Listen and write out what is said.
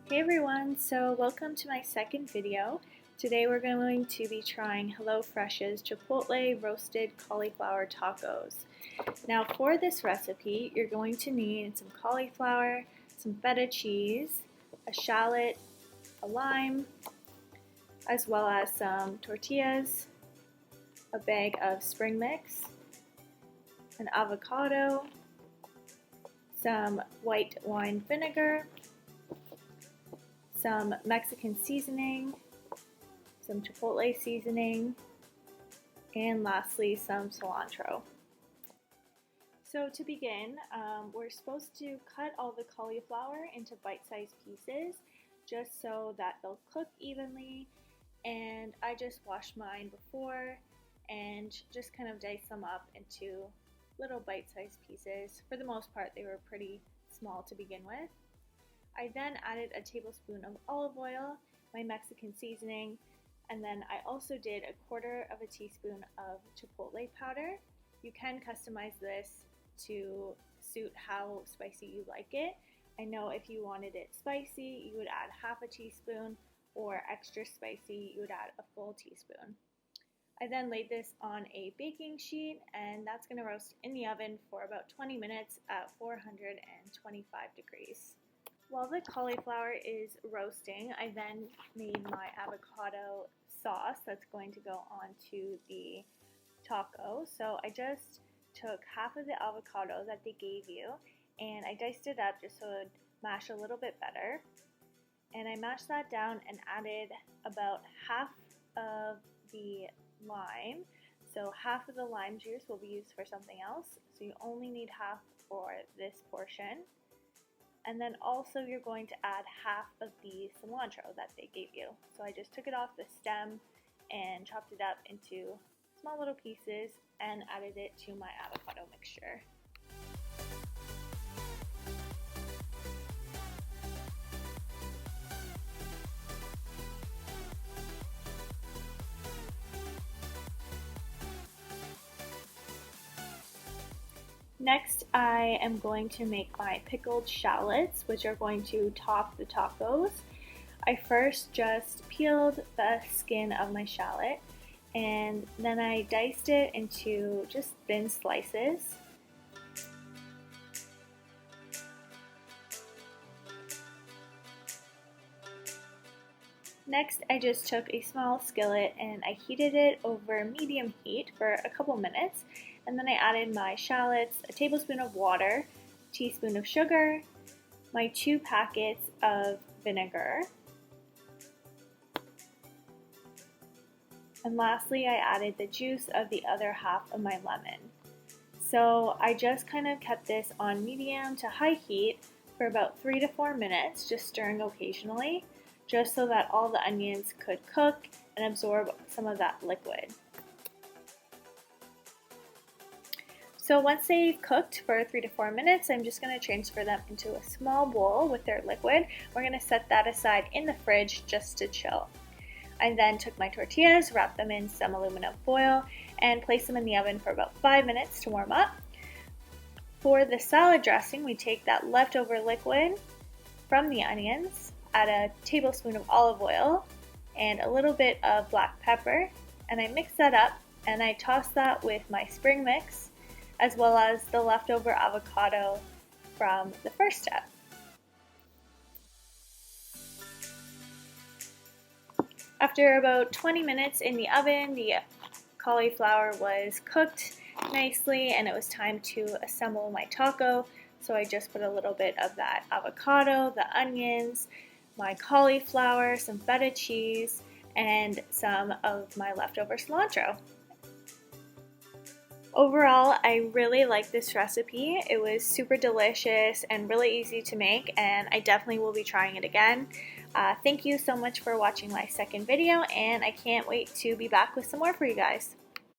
Hey everyone, so welcome to my second video. Today we're going to be trying HelloFresh's Chipotle roasted cauliflower tacos. Now for this recipe, you're going to need some cauliflower, some feta cheese, a shallot, a lime, as well as some tortillas, a bag of spring mix, an avocado, some white wine vinegar, some Mexican seasoning, some Chipotle seasoning, and lastly some cilantro. So to begin, we're supposed to cut all the cauliflower into bite-sized pieces just so that they'll cook evenly, and I just washed mine before and just kind of diced them up into little bite-sized pieces. For the most part, they were pretty small to begin with. I then added a tablespoon of olive oil, my Mexican seasoning, and then I also did a quarter of a teaspoon of Chipotle powder. You can customize this to suit how spicy you like it. I know if you wanted it spicy, you would add half a teaspoon, or extra spicy, you would add a full teaspoon. I then laid this on a baking sheet, and that's going to roast in the oven for about 20 minutes at 425 degrees. While the cauliflower is roasting, I then made my avocado sauce that's going to go onto the taco. So I just took half of the avocado that they gave you and I diced it up just so it would mash a little bit better. And I mashed that down and added about half of the lime. So half of the lime juice will be used for something else. So you only need half for this portion. And then also you're going to add half of the cilantro that they gave you. So I just took it off the stem and chopped it up into small little pieces and added it to my avocado mixture. Next, I am going to make my pickled shallots, which are going to top the tacos. I first just peeled the skin of my shallot, and then I diced it into just thin slices. Next, I just took a small skillet and I heated it over medium heat for a couple minutes, and then I added my shallots, a tablespoon of water, a teaspoon of sugar, my 2 packets of vinegar, and lastly I added the juice of the other half of my lemon. So I just kind of kept this on medium to high heat for about 3 to 4 minutes, just stirring occasionally, just so that all the onions could cook and absorb some of that liquid. So once they've cooked for 3 to 4 minutes, I'm just going to transfer them into a small bowl with their liquid. We're going to set that aside in the fridge just to chill. I then took my tortillas, wrapped them in some aluminum foil, and placed them in the oven for about 5 minutes to warm up. For the salad dressing, we take that leftover liquid from the onions, add a tablespoon of olive oil, and a little bit of black pepper, and I mix that up, and I toss that with my spring mix, as well as the leftover avocado from the first step. After about 20 minutes in the oven, the cauliflower was cooked nicely and it was time to assemble my taco. So I just put a little bit of that avocado, the onions, my cauliflower, some feta cheese, and some of my leftover cilantro. Overall, I really like this recipe. It was super delicious and really easy to make, and I definitely will be trying it again. Thank you so much for watching my second video, and I can't wait to be back with some more for you guys.